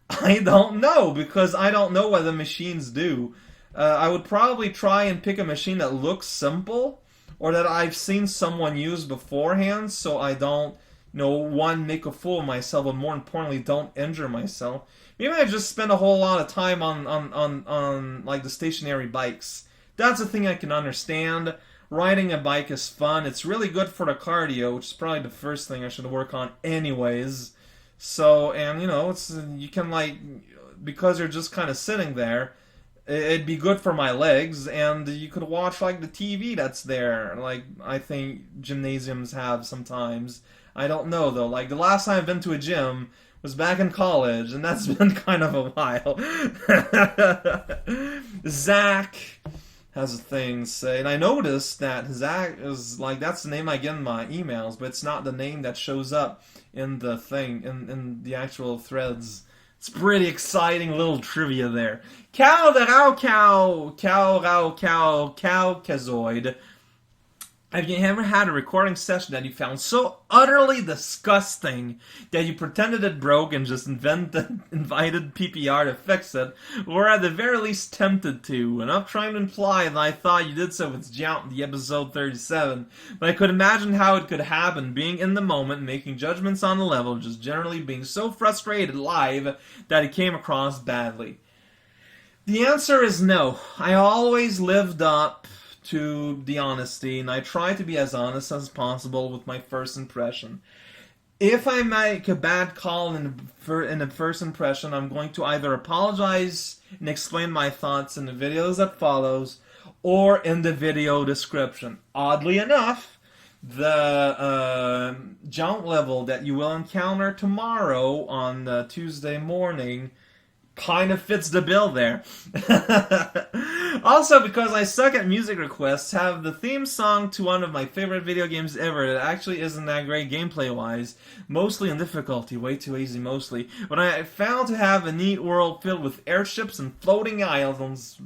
I don't know, because I don't know what the machines do. I would probably try and pick a machine that looks simple, or that I've seen someone use beforehand, so I don't, one, make a fool of myself, but more importantly, don't injure myself. Maybe I just spend a whole lot of time on like, the stationary bikes. That's a thing I can understand. Riding a bike is fun. It's really good for the cardio, which is probably the first thing I should work on anyways. So, and, you can, like, because you're just kind of sitting there, it'd be good for my legs, and you could watch, like, the TV that's there, like I think gymnasiums have sometimes. I don't know, though. Like, the last time I've been to a gym was back in college, and that's been kind of a while. Zach has a thing to say, and I noticed that Zach is, like, that's the name I get in my emails, but it's not the name that shows up in the thing, in the actual threads. It's pretty exciting little trivia there. Cowkazoid. Have you ever had a recording session that you found so utterly disgusting that you pretended it broke and just invited PPR to fix it, or at the very least tempted to? And I'm trying to imply that I thought you did so with Jount in the episode 37, but I could imagine how it could happen, being in the moment, making judgments on the level, just generally being so frustrated live that it came across badly. The answer is no. I always lived up to the honesty, and I try to be as honest as possible with my first impression. If I make a bad call in the first impression, I'm going to either apologize and explain my thoughts in the videos that follows, or in the video description. Oddly enough, the jump level that you will encounter tomorrow on Tuesday morning kind of fits the bill there. Also, because I suck at music requests, have the theme song to one of my favorite video games ever that actually isn't that great gameplay-wise, mostly in difficulty, way too easy mostly, but I found to have a neat world filled with airships and floating islands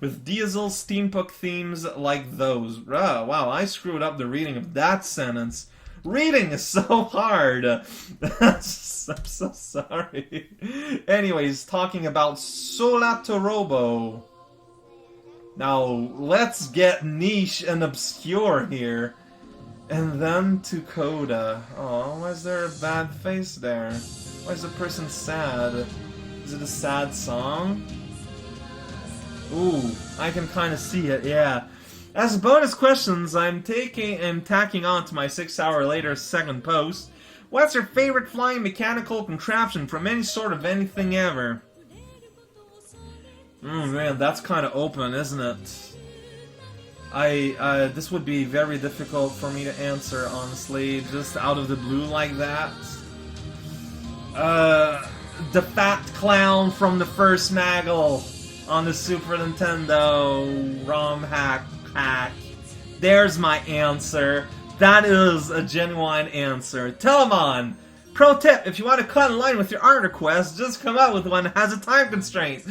with diesel steampunk themes like those. Oh, wow, I screwed up the reading of that sentence. Reading is so hard. I'm so sorry. Anyways, talking about Solatorobo. Now, let's get niche and obscure here. And then to Coda. Oh, why is there a bad face there? Why is the person sad? Is it a sad song? Ooh, I can kind of see it, yeah. As bonus questions, I'm tacking on to my 6 hour later second post. What's your favorite flying mechanical contraption from any sort of anything ever? Man, that's kind of open, isn't it? This would be very difficult for me to answer, honestly, just out of the blue like that. The fat clown from the first Maggle on the Super Nintendo ROM hack. There's my answer. That is a genuine answer. Telemon, Pro tip, if you want to cut in line with your art request, just come out with one that has a time constraint.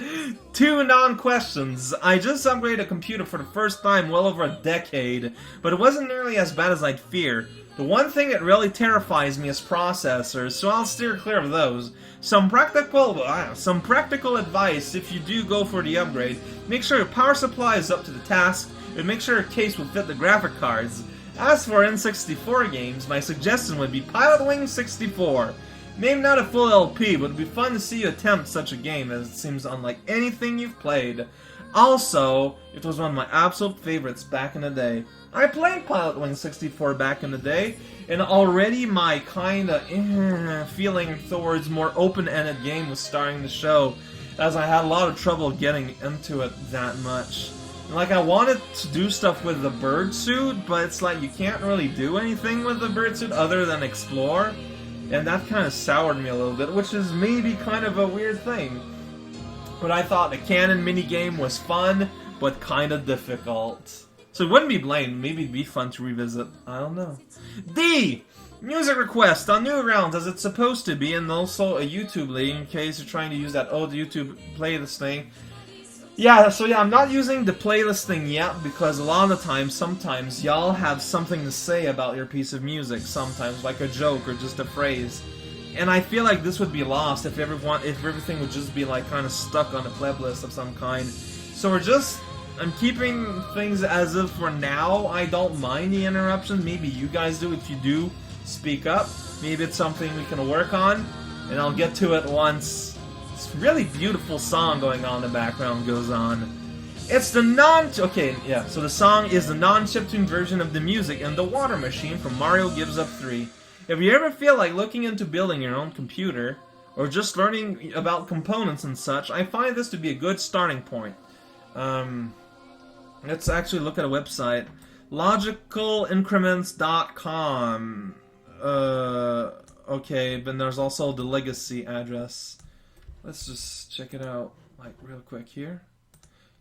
2 non-questions. I just upgraded a computer for the first time well over a decade, but it wasn't nearly as bad as I'd fear. The one thing that really terrifies me is processors, so I'll steer clear of those. Some practical advice if you do go for the upgrade: make sure your power supply is up to the task, and make sure your case will fit the graphic cards. As for N64 games, my suggestion would be Pilot Wing 64. Maybe not a full LP, but it would be fun to see you attempt such a game, as it seems unlike anything you've played. Also, it was one of my absolute favorites back in the day. I played Pilot Wing 64 back in the day, and already my kinda feeling towards more open-ended game was starting to show, as I had a lot of trouble getting into it that much. Like, I wanted to do stuff with the bird suit, but it's like you can't really do anything with the bird suit other than explore, and that kind of soured me a little bit, which is maybe kind of a weird thing. But I thought the cannon minigame was fun, but kind of difficult. So it wouldn't be blamed. Maybe it'd be fun to revisit. I don't know. D! Music request on Newgrounds, as it's supposed to be, and also a YouTube link in case you're trying to use that old YouTube playlist thing. Yeah, I'm not using the playlist thing yet, because a lot of the time, sometimes, y'all have something to say about your piece of music, sometimes, like a joke or just a phrase. And I feel like this would be lost if everything would just be like kind of stuck on a playlist of some kind. So I'm keeping things as if for now I don't mind the interruptions. Maybe you guys do. If you do, speak up. Maybe it's something we can work on, and I'll get to it once this really beautiful song going on in the background goes on. It's the so the song is the non-chiptune version of the music in The Water Machine from Mario Gives Up 3. If you ever feel like looking into building your own computer, or just learning about components and such, I find this to be a good starting point. Let's actually look at a website. LogicalIncrements.com. Okay, but there's also the legacy address. Let's just check it out, like, real quick here.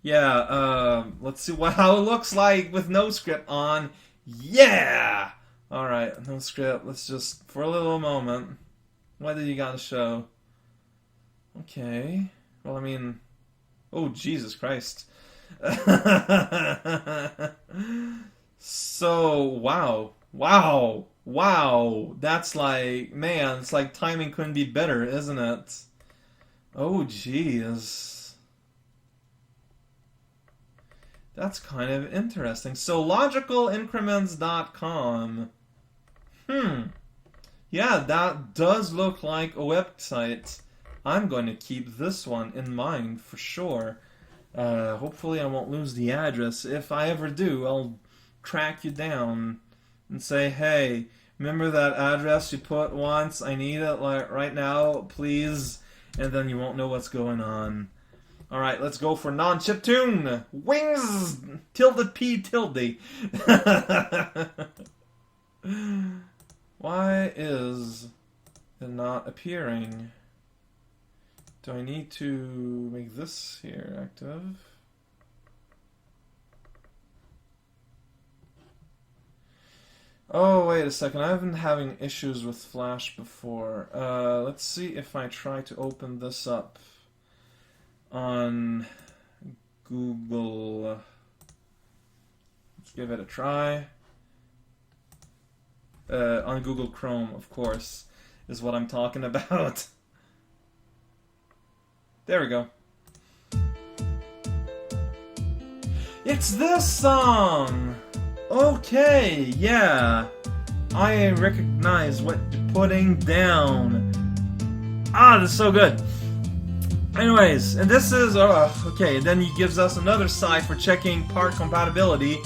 Yeah, let's see how it looks like with no script on. Yeah! Alright, no script. Let's just, for a little moment. What did you got to show? Okay. Well, I mean... Oh, Jesus Christ. So, wow. That's like, man, it's like timing couldn't be better, isn't it? Oh, jeez. That's kind of interesting. So, logicalincrements.com. Yeah, that does look like a website. I'm going to keep this one in mind for sure. Hopefully I won't lose the address. If I ever do, I'll track you down and say, hey, remember that address you put once? I need it like right now, please. And then you won't know what's going on. Alright, let's go for non-chiptune. Wings tilde P tilde. Why is it not appearing? Do I need to make this here active? Oh, wait a second. I've been having issues with Flash before. Let's see if I try to open this up on Google. Let's give it a try. On Google Chrome, of course, is what I'm talking about. There we go. It's this song! Okay, yeah. I recognize what you're putting down. Ah, this is so good. Anyways, and this is, okay, and then he gives us another site for checking part compatibility.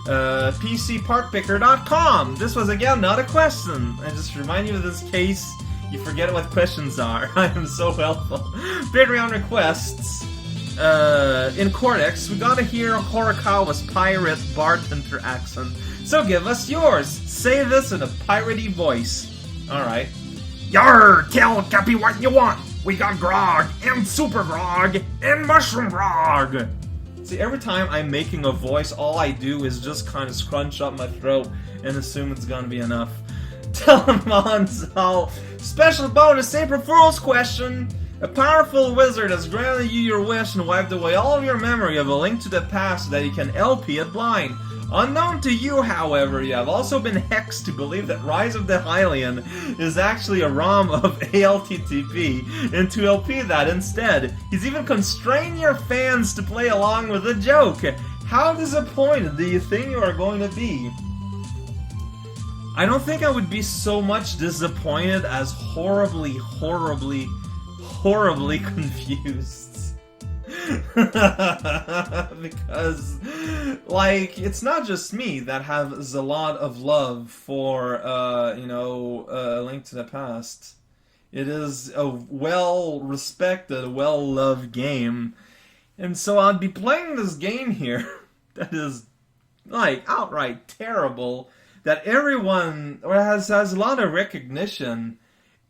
PCPartPicker.com. This was, again, not a question. I just remind you of this case. You forget what questions are. I am so helpful. Patreon requests. In Cortex, we gotta hear Horikawa's pirate bartender accent. So give us yours. Say this in a piratey voice. Alright. Yar! Tell Cappy what you want. We got grog, and super grog, and mushroom grog. See, every time I'm making a voice, all I do is just kind of scrunch up my throat and assume it's gonna be enough. Telemonzo. Special bonus April Fool's question. A powerful wizard has granted you your wish and wiped away all of your memory of A Link to the Past so that you can LP it blind. Unknown to you, however, you have also been hexed to believe that Rise of the Hylian is actually a ROM of ALTTP, and to LP that instead. He's even constrained your fans to play along with the joke. How disappointed do you think you are going to be? I don't think I would be so much disappointed as horribly confused. Because, like, it's not just me that has a lot of love for, A Link to the Past. It is a well-respected, well-loved game. And so I'd be playing this game here that is, like, outright terrible, that everyone has a lot of recognition,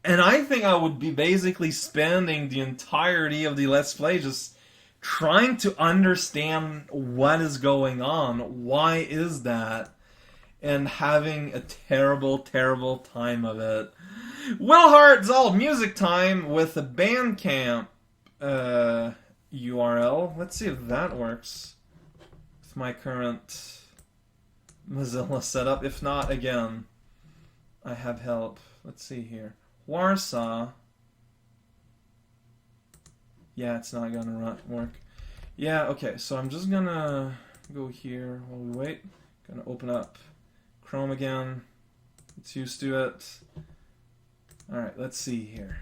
and I think I would be basically spending the entirety of the Let's Play just trying to understand what is going on, why is that, and having a terrible, terrible time of it. Will Hart's all music time with a Bandcamp URL. Let's see if that works with my current Mozilla setup. If not, again, I have help. Let's see here. Warsaw. Yeah, it's not gonna work. Yeah, okay, so I'm just gonna go here while we wait. Gonna open up Chrome again. Get used to it. Alright, let's see here.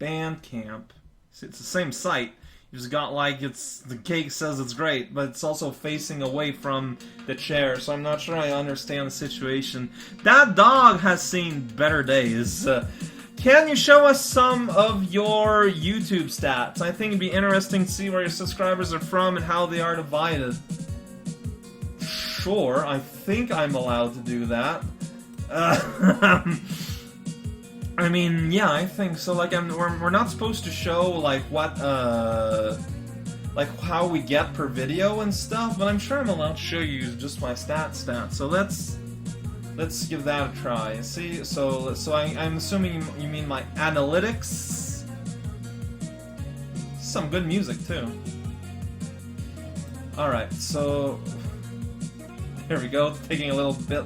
Bandcamp. See, it's the same site. You just got like the cake says it's great, but it's also facing away from the chair, so I'm not sure I understand the situation. That dog has seen better days. Can you show us some of your YouTube stats? I think it'd be interesting to see where your subscribers are from and how they are divided. Sure, I think I'm allowed to do that. I mean, yeah, I think so. Like, we're not supposed to show like what, like how we get per video and stuff, but I'm sure I'm allowed to show you just my stats. So let's give that a try. See, so I'm assuming you mean my analytics. Some good music too. All right, so there we go. Taking a little bit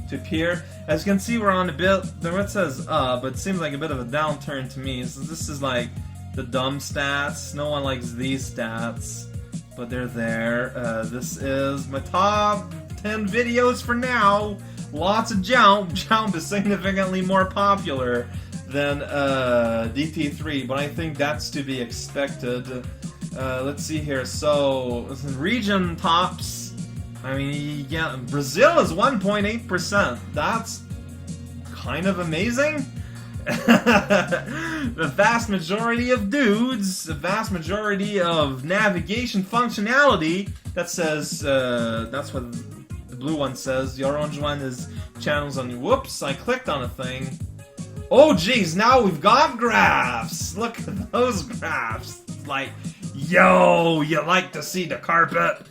to appear. As you can see, we're on a bit. There it says but it seems like a bit of a downturn to me. So this is like the dumb stats. No one likes these stats, but they're there. This is my top 10 videos for now. Lots of Jump. Jump is significantly more popular than DT3, but I think that's to be expected. Let's see here. So, region tops. I mean, yeah, Brazil is 1.8%. That's kind of amazing. The vast majority of dudes, the vast majority of navigation functionality, that says, that's what the blue one says. The orange one is channels on. Whoops, I clicked on a thing. Oh geez, now we've got graphs. Look at those graphs. It's like, yo, you like to see the carpet?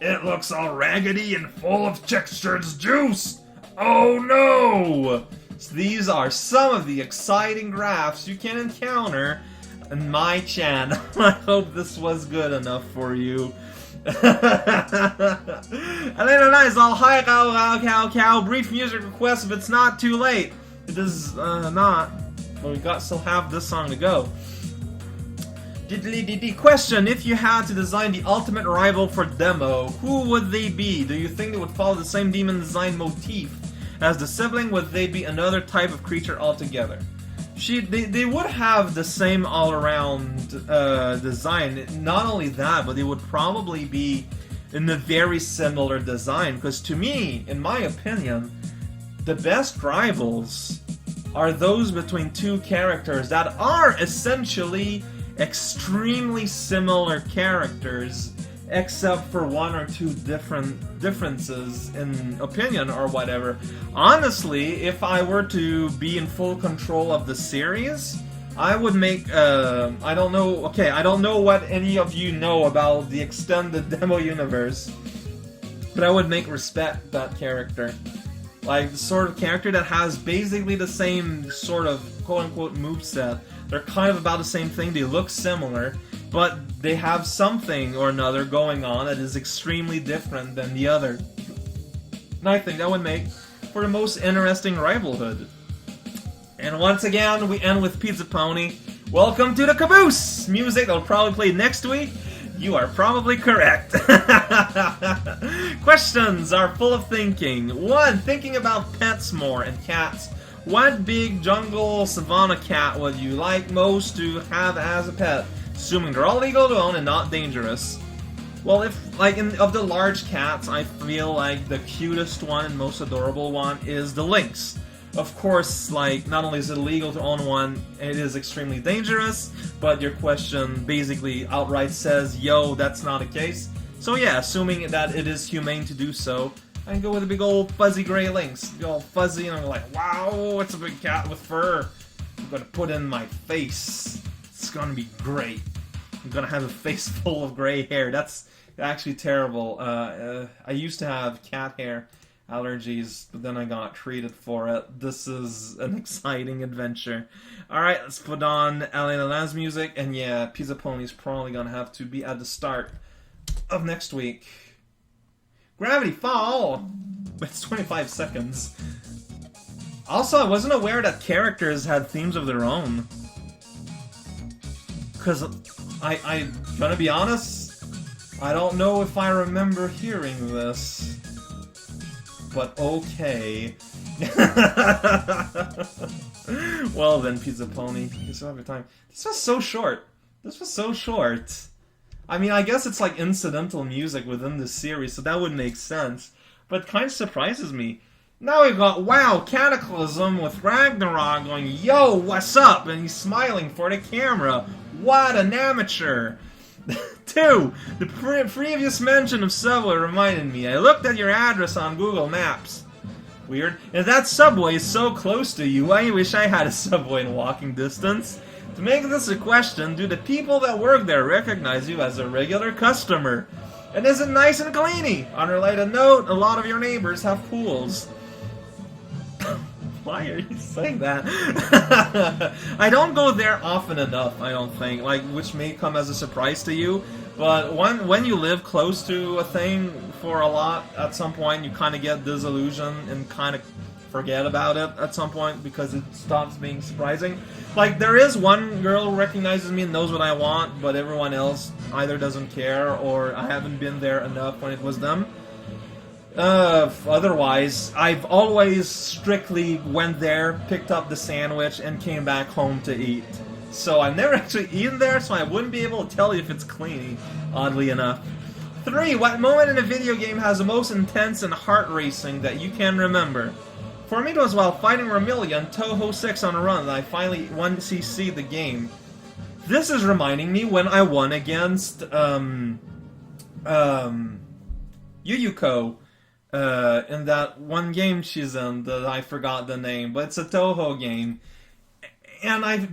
It looks all raggedy and full of textured juice. Oh no! So these are some of the exciting graphs you can encounter in my channel. I hope this was good enough for you. And then a nice all hi cow brief music request if it's not too late. It is not. But we still have this song to go. Question: if you had to design the ultimate rival for Demo, who would they be? Do you think they would follow the same demon design motif as the sibling? Would they be another type of creature altogether? They would have the same all-around design. Not only that, but they would probably be in a very similar design. Because to me, in my opinion, the best rivals are those between two characters that are essentially extremely similar characters, except for one or two differences in opinion or whatever. Honestly, if I were to be in full control of the series, I would make, I don't know what any of you know about the extended Demo universe, but I would make Respect that character. Like, the sort of character that has basically the same sort of quote-unquote moveset. They're kind of about the same thing, they look similar, but they have something or another going on that is extremely different than the other. And I think that would make for the most interesting rivalhood. And once again, we end with Pizza Pony. Welcome to the Caboose! Music that'll probably play next week. You are probably correct. Questions are full of thinking. 1. Thinking about pets more and cats. What big jungle savanna cat would you like most to have as a pet? Assuming they're all legal to own and not dangerous. Well, if, like, of the large cats, I feel like the cutest one and most adorable one is the lynx. Of course, like, not only is it illegal to own one, it is extremely dangerous, but your question basically outright says, yo, that's not the case. So yeah, assuming that it is humane to do so, I can go with a big old fuzzy gray lynx. Big old fuzzy, and I'm like, wow, it's a big cat with fur. I'm gonna put it in my face. It's gonna be great. I'm gonna have a face full of gray hair. That's actually terrible. I used to have cat hair allergies, but then I got treated for it. This is an exciting adventure. Alright, let's put on Elena Laz music, and yeah, Pizza Pony's probably gonna have to be at the start of next week. Gravity Fall! It's 25 seconds. Also, I wasn't aware that characters had themes of their own. Because I'm gonna be honest, I don't know if I remember hearing this. But okay. Well then, Pizza Pony, you still have your time. This was so short. This was so short. I mean, I guess it's like incidental music within this series, so that would make sense. But it kind of surprises me. Now we've got, wow, Cataclysm with Ragnarok going, yo, what's up? And he's smiling for the camera. What an amateur. 2. The previous mention of Subway reminded me. I looked at your address on Google Maps. Weird. If that Subway is so close to you, I wish I had a Subway in walking distance. To make this a question, do the people that work there recognize you as a regular customer? And is it nice and cleany? On a related note, a lot of your neighbors have pools. Why are you saying that? I don't go there often enough, I don't think, like, which may come as a surprise to you, but when you live close to a thing for a lot, at some point you kind of get disillusioned and kind of forget about it at some point because it stops being surprising. Like, there is one girl who recognizes me and knows what I want, but everyone else either doesn't care or I haven't been there enough when it was them. Otherwise, I've always strictly went there, picked up the sandwich, and came back home to eat. So I've never actually eaten there, so I wouldn't be able to tell you if it's clean, oddly enough. 3. What moment in a video game has the most intense and heart-racing that you can remember? For me, it was while fighting Romilia in Touhou 6 on a run that I finally won CC the game. This is reminding me when I won against, Yuyuko. In that one game she's in that I forgot the name, but it's a Touhou game, and I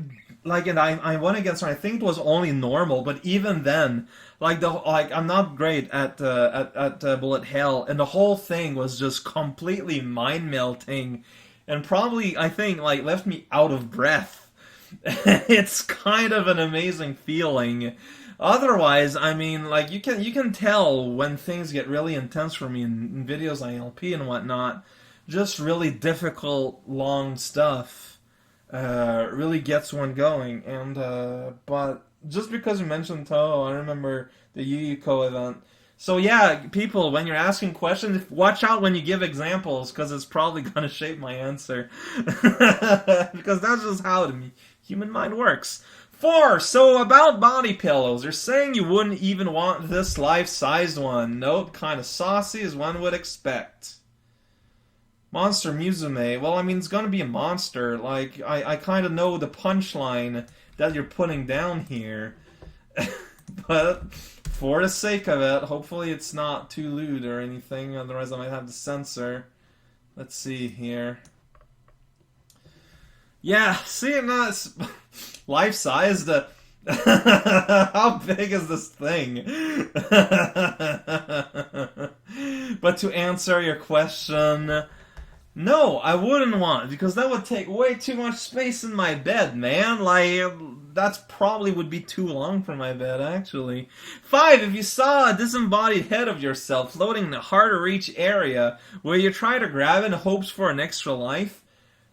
won against her. I think it was only normal, but even then, I'm not great at bullet hell, and the whole thing was just completely mind melting, and probably I think like left me out of breath. It's kind of an amazing feeling. Otherwise, I mean, like, you can tell when things get really intense for me in videos on LP and whatnot. Just really difficult, long stuff really gets one going. And but just because you mentioned Toho, I remember the Yuyuko event. So yeah, people, when you're asking questions, watch out when you give examples, because it's probably going to shape my answer. Because that's just how the human mind works. 4. So about body pillows, you're saying you wouldn't even want this life-sized one. Nope, kind of saucy as one would expect. Monster Musume, well, I mean, it's gonna be a monster. Like, I kind of know the punchline that you're putting down here. But for the sake of it, hopefully it's not too lewd or anything, otherwise I might have to censor. Let's see here. Yeah, see, no, it's life-sized. How big is this thing? But to answer your question, No, I wouldn't want, because that would take way too much space in my bed, man. Like, that's probably would be too long for my bed, actually. 5. If you saw a disembodied head of yourself floating in a hard-to-reach area where you try to grab it in hopes for an extra life,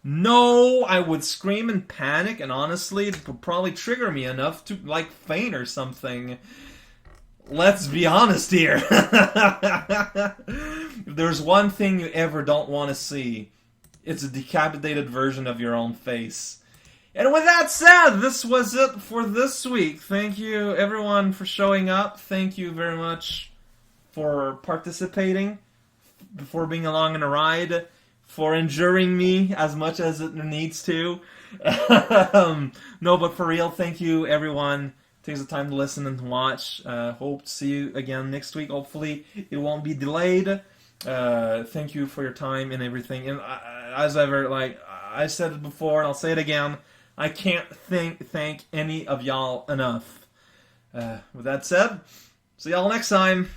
no, I would scream in panic, and honestly, it would probably trigger me enough to, like, faint or something. Let's be honest here. If there's one thing you ever don't want to see, it's a decapitated version of your own face. And with that said, this was it for this week. Thank you, everyone, for showing up. Thank you very much for participating, for being along in a ride, for enduring me as much as it needs to. No, but for real, thank you, everyone. Takes the time to listen and watch. Hope to see you again next week. Hopefully, it won't be delayed. Thank you for your time and everything. And as ever, like I said it before, and I'll say it again, I can't thank any of y'all enough. With that said, see y'all next time.